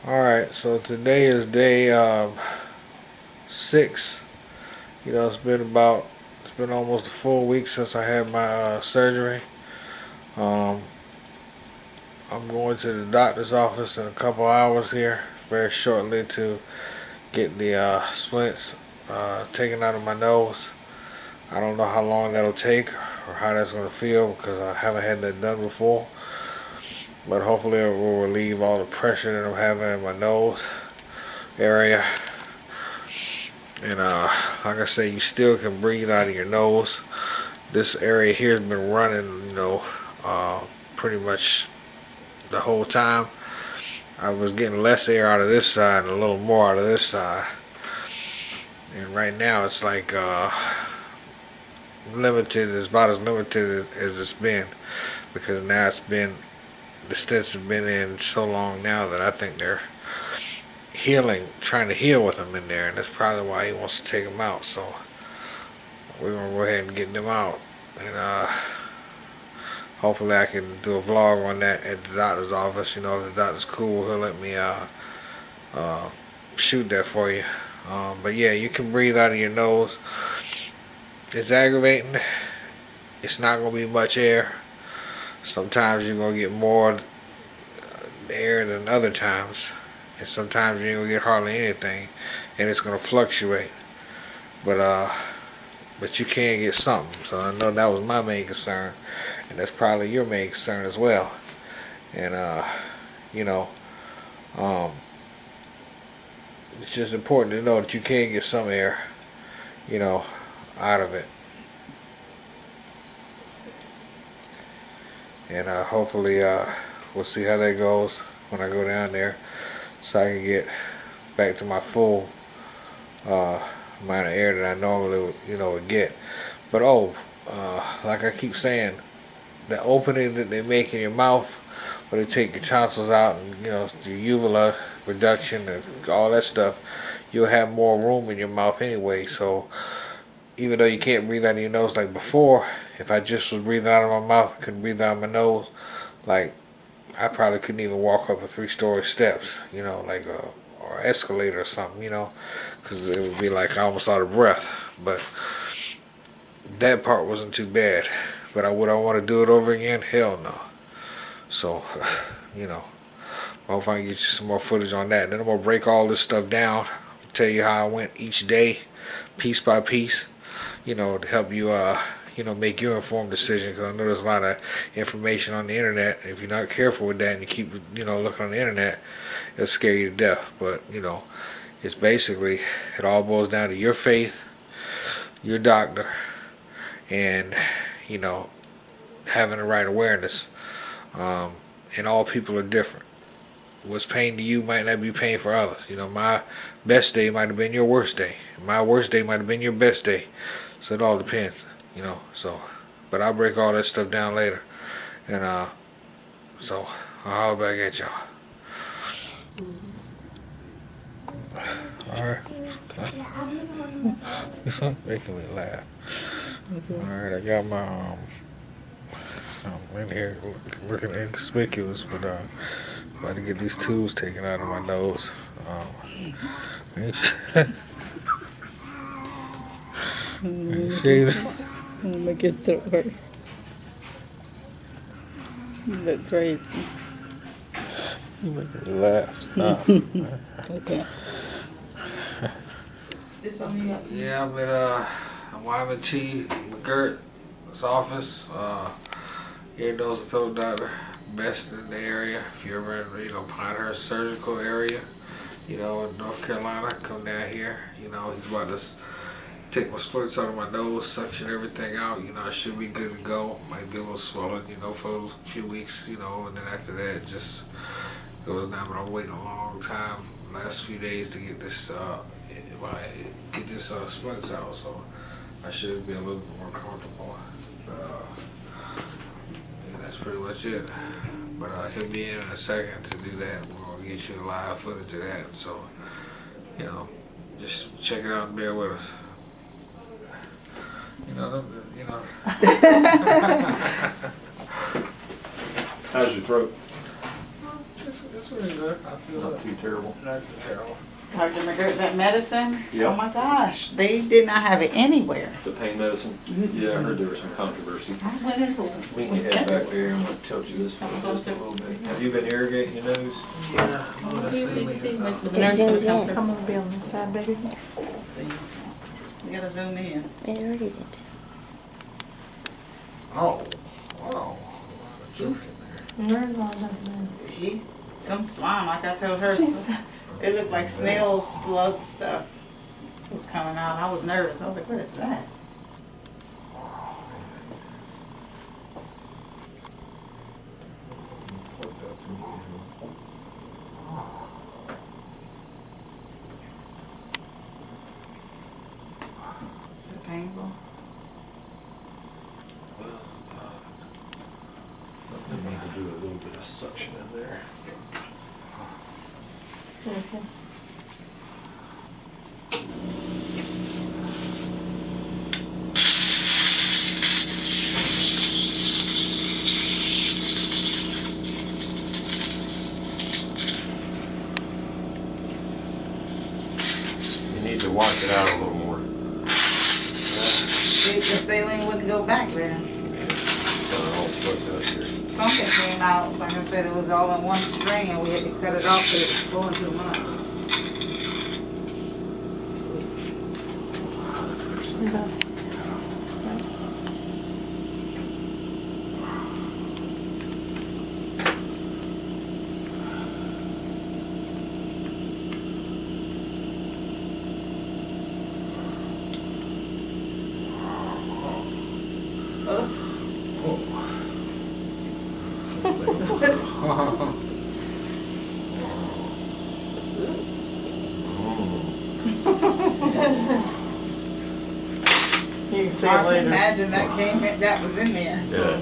Alright, so today is day 6. It's been almost a full week since I had my surgery. Um, I'm going to the doctor's office in a couple hours here, very shortly, to get the splints taken out of my nose. I don't know how long that'll take or how that's going to feel because I haven't had that done before. But hopefully it will relieve all the pressure that I'm having in my nose area. And like I say, you still can breathe out of your nose. This area here has been running, pretty much the whole time. I was getting less air out of this side and a little more out of this side. And right now it's like limited, it's about as limited as it's been, because now the stents have been in so long now that I think they're trying to heal with them in there, and that's probably why he wants to take them out. So we're gonna go ahead and get them out, and hopefully I can do a vlog on that at the doctor's office. If the doctor's cool, he'll let me shoot that for you. But yeah, you can breathe out of your nose. It's aggravating. It's not gonna be much air. Sometimes you're going to get more air than other times. And sometimes you ain't going to get hardly anything. And it's going to fluctuate. But you can get something. So I know that was my main concern. And that's probably your main concern as well. And, it's just important to know that you can get some air, out of it. And hopefully we'll see how that goes when I go down there, so I can get back to my full amount of air that I normally would get. But like I keep saying, the opening that they make in your mouth where they take your tonsils out and your uvula reduction and all that stuff, you'll have more room in your mouth anyway. So even though you can't breathe out of your nose like before, if I just was breathing out of my mouth, couldn't breathe out of my nose, like I probably couldn't even walk up a 3-story steps, like or escalator or something, because it would be like I almost out of breath. But that part wasn't too bad. But would I want to do it over again? Hell no. So, I hope I can get you some more footage on that. And then I'm gonna break all this stuff down, tell you how I went each day, piece by piece, to help you make your informed decision, because I know there's a lot of information on the internet. If you're not careful with that and you keep looking on the internet, it'll scare you to death. But it's basically, it all boils down to your faith, your doctor, and having the right awareness. And all people are different. What's pain to you might not be pain for others. My best day might have been your worst day. My worst day might have been your best day. So it all depends, but I'll break all that stuff down later. And so I'll holler back at y'all. Alright. This one making me laugh. Alright, I got my I'm in here looking inconspicuous, but about to get these tubes taken out of my nose. Make it through her. You look crazy. You make me laugh. Stop. Okay. Yeah, I'm at Wyman T. McGirt's office. Ear, nose, and throat doctor, best in the area. If you're ever in, Pinehurst surgical area, in North Carolina, come down here. He's about to take my splits out of my nose, suction everything out. I should be good to go. Might be a little swollen, for those few weeks, and then after that it just goes down. But I'm waiting a long time, last few days, to get this splints out, so I should be a little bit more comfortable. That's pretty much it. But he'll be in a second to do that. We're gonna get you a live footage of that. So, just check it out and bear with us. How's your throat? Just It's really good. I feel Not too terrible. That's terrible. Dr. McGirt, that medicine? Yeah. Oh my gosh, they did not have it anywhere. The pain medicine? Yeah, I heard there was some controversy. I went into We can head back there and I'm gonna tilt you this way just a little bit. Have you been irrigating your nose? Yeah. The It nurse zooms gonna come. in. Come on, be on this side, baby. You gotta zoom in. It already zooms Oh, wow. Joke in there. Where's all that man? He, some slime, like I told her. It looked like snail slug stuff was coming out. I was nervous. I was like, what is that? Is it painful? I need to do a little bit of suction in there. You need to wash it out a little more. The saline wouldn't go back then. So it all swept up here. Something came out, like I said, it was all in one string and we had to cut it off because it was flowing too much. You can see I it can later. imagine that was in there. Yeah.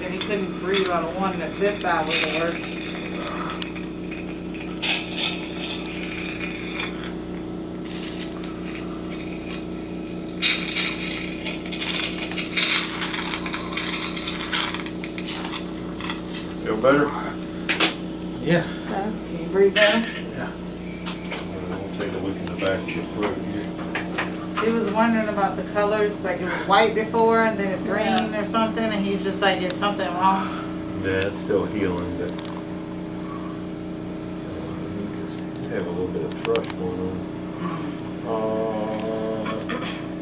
And he couldn't breathe on the one that this side was the worst. Feel better? Yeah. Can you breathe better? We'll take a look in the back of your throat here. He was wondering about the colors, like it was white before and then it's green or something, and he's just like, is something wrong? Yeah, it's still healing, but you have a little bit of thrush going on.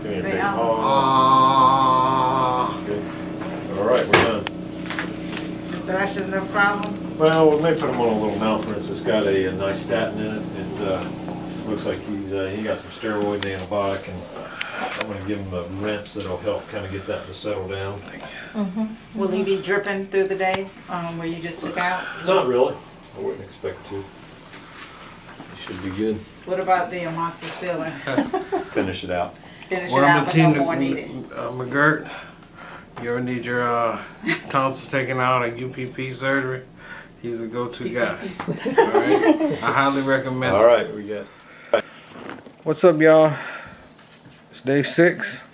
Give me a Say big out. Good. All right, we're done. The thrush is no problem? Well, we may put him on a little mouth rinse. It's got a nice statin in it. It looks like he got some steroid and antibiotic, and I'm gonna give him a rinse that'll help kind of get that to settle down. Will he be dripping through the day, where you just took out? Not really. I wouldn't expect to. He should be good. What about the amoxicillin? Finish it out. Finish it What I'm out, but gonna no tell more you, needed. McGirt, you ever need your tonsils taken out or UPP surgery, he's a go-to guy. All right? I highly recommend All it. right, we got. What's up, y'all? It's day 6.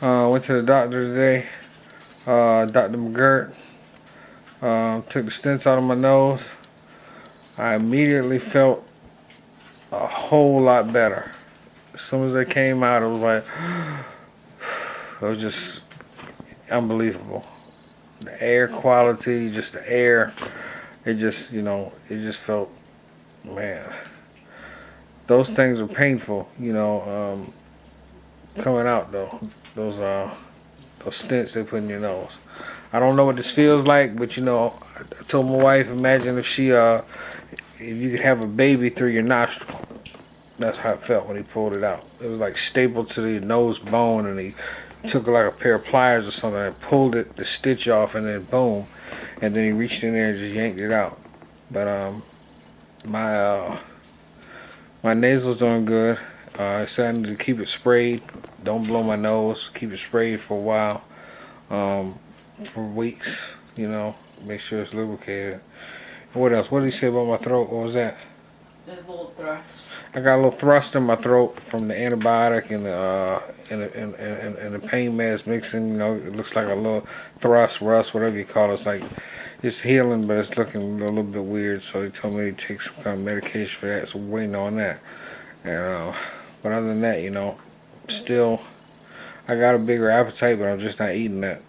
Went to the doctor today. Dr. McGirt took the stents out of my nose. I immediately felt a whole lot better. As soon as they came out, it was like, it was just unbelievable. The air quality, just the air, it just, it just felt, man. Those things are painful, coming out though. Those stents they put in your nose. I don't know what this feels like, but I told my wife, imagine if you could have a baby through your nostril. That's how it felt when he pulled it out. It was like stapled to the nose bone, and he took like a pair of pliers or something and pulled the stitch off, and then boom, and then he reached in there and just yanked it out. But my nasal's doing good. I said I need to keep it sprayed. Don't blow my nose. Keep it sprayed for a while, for weeks. Make sure it's lubricated. What else? What did he say about my throat? What was that? There's a little thrush. I got a little thrust in my throat from the antibiotic and the pain meds mixing. You know, it looks like a little thrust, rust, whatever you call it. It's like it's healing, but it's looking a little bit weird. So they told me to take some kind of medication for that. So we're waiting on that. And but other than that, you know, still I got a bigger appetite, but I'm just not eating that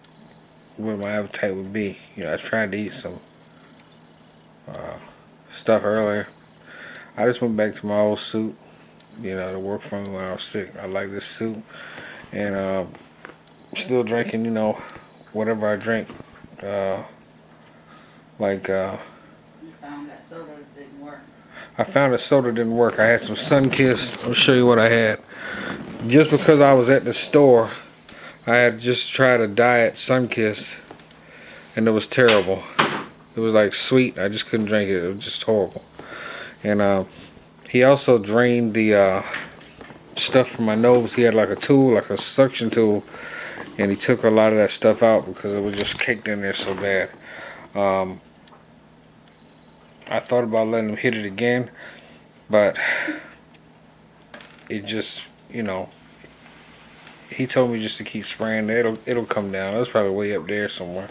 what my appetite would be. You know, I tried to eat some stuff earlier. I just went back to my old suit, you know, to work for me when I was sick. I like this suit, and still drinking, you know, whatever I drink. Like You found that soda didn't work. I found a soda didn't work. I had some Sunkist. I'll show you what I had. Just because I was at the store, I had just tried a diet Sunkist, and it was terrible. It was like sweet. I just couldn't drink it. It was just horrible. And he also drained the stuff from my nose. He had like a tool, like a suction tool, and he took a lot of that stuff out because it was just caked in there so bad. I thought about letting him hit it again, but it just, you know, he told me just to keep spraying. It'll come down. It was probably way up there somewhere.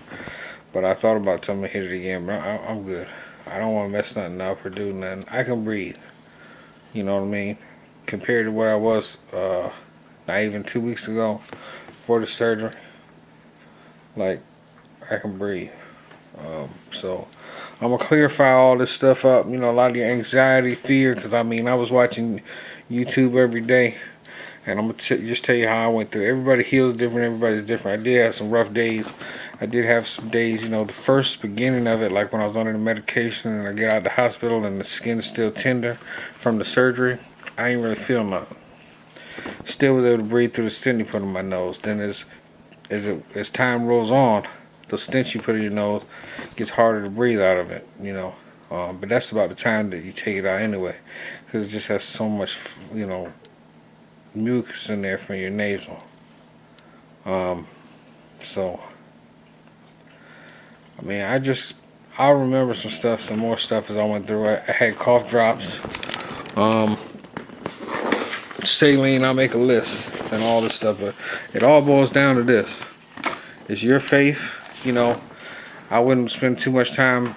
But I thought about telling him to hit it again, but I'm good. I don't want to mess nothing up or do nothing. I can breathe. You know what I mean? Compared to where I was not even 2 weeks ago before the surgery, like, I can breathe. So I'm going to clarify all this stuff up. You know, a lot of your anxiety, fear, because, I mean, I was watching YouTube every day. And I'm going to just tell you how I went through. Everybody heals different. Everybody's different. I did have some rough days. I did have some days, you know, the first beginning of it, like when I was under the medication and I get out of the hospital and the skin's still tender from the surgery, I ain't really feel nothing. Still was able to breathe through the stent he put in my nose. Then as time rolls on, the stench you put in your nose gets harder to breathe out of it, you know. But that's about the time that you take it out anyway, because it just has so much, you know, mucus in there from your nasal. So I mean, I'll remember some more stuff as I went through. I had cough drops, saline. I'll make a list and all this stuff, but it all boils down to this: it's your faith. You know, I wouldn't spend too much time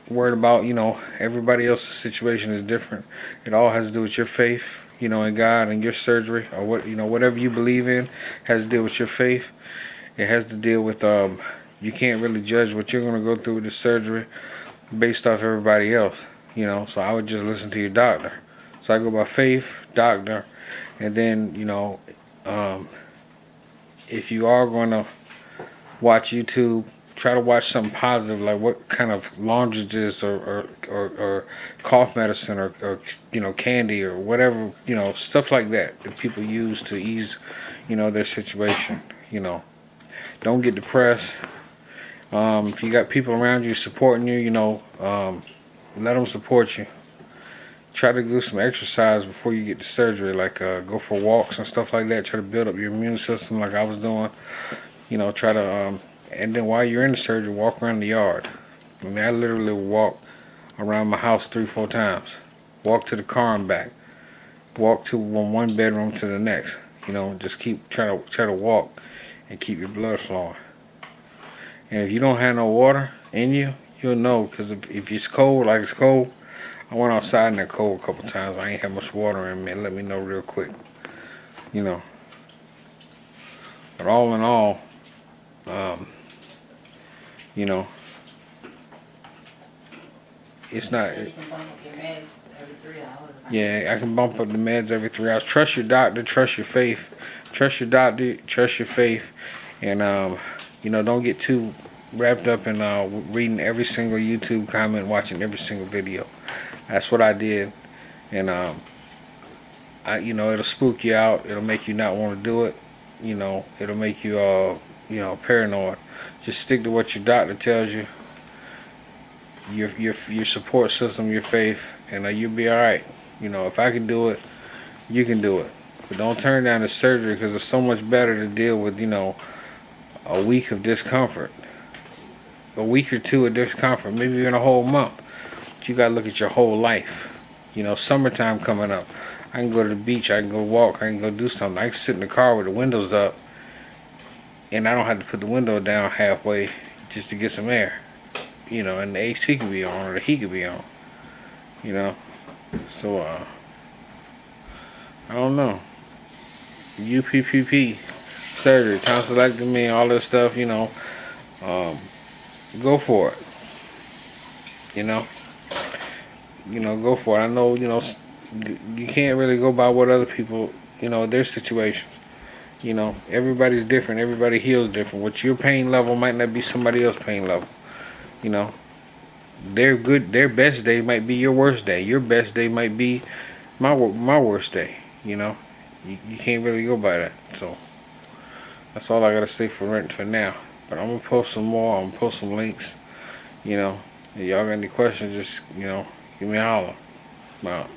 worried about, you know, everybody else's situation is different. It all has to do with your faith, you know, in God and your surgery, or what, you know, whatever you believe in has to deal with your faith. It has to deal with you can't really judge what you're going to go through with the surgery based off everybody else, you know. So I would just listen to your doctor. So I go by faith, doctor, and then, you know, if you are going to watch YouTube, try to watch something positive, like what kind of lozenges or cough medicine or you know, candy or whatever, you know, stuff like that people use to ease, you know, their situation. You know, don't get depressed. If you got people around you supporting you, you know, let them support you. Try to do some exercise before you get the surgery, like go for walks and stuff like that. Try to build up your immune system like I was doing. You know, try to and then while you're in the surgery, walk around the yard. I mean, I literally walk around my house 3-4 times. Walk to the car and back. Walk to one bedroom to the next. You know, just try to walk and keep your blood flowing. And if you don't have no water in you, you'll know, because if it's cold, like it's cold, I went outside in that cold a couple times. I ain't had much water in me. Let me know real quick. You know. But all in all, you know, it's not. You can bump up your meds every 3 hours. Yeah, I can bump up the meds every 3 hours. Trust your doctor. Trust your faith. Trust your doctor. Trust your faith. And you know, don't get too wrapped up in reading every single YouTube comment, watching every single video. That's what I did, and you know, it'll spook you out. It'll make you not want to do it. You know, it'll make you you know, paranoid. Just stick to what your doctor tells you. Your support system, your faith, and you'll be all right. You know, if I can do it, you can do it. But don't turn down the surgery, because it's so much better to deal with, you know, a week of discomfort, a week or two of discomfort, maybe even a whole month. But you gotta look at your whole life. You know, summertime coming up. I can go to the beach, I can go walk, I can go do something. I can sit in the car with the windows up and I don't have to put the window down halfway just to get some air. You know, and the AC could be on or the heat could be on. You know. So I don't know. UPPP surgery, tonsillectomy, all this stuff, you know. Go for it. You know, go for it. I know, you know, you can't really go by what other people, you know, their situations. You know, everybody's different. Everybody heals different. What your pain level might not be somebody else's pain level. You know, their best day might be your worst day. Your best day might be my worst day. You know, you can't really go by that. So that's all I gotta say for now. But I'm gonna post some more. I'm gonna post some links. You know, if y'all got any questions, just, you know, give me a holler. Bye.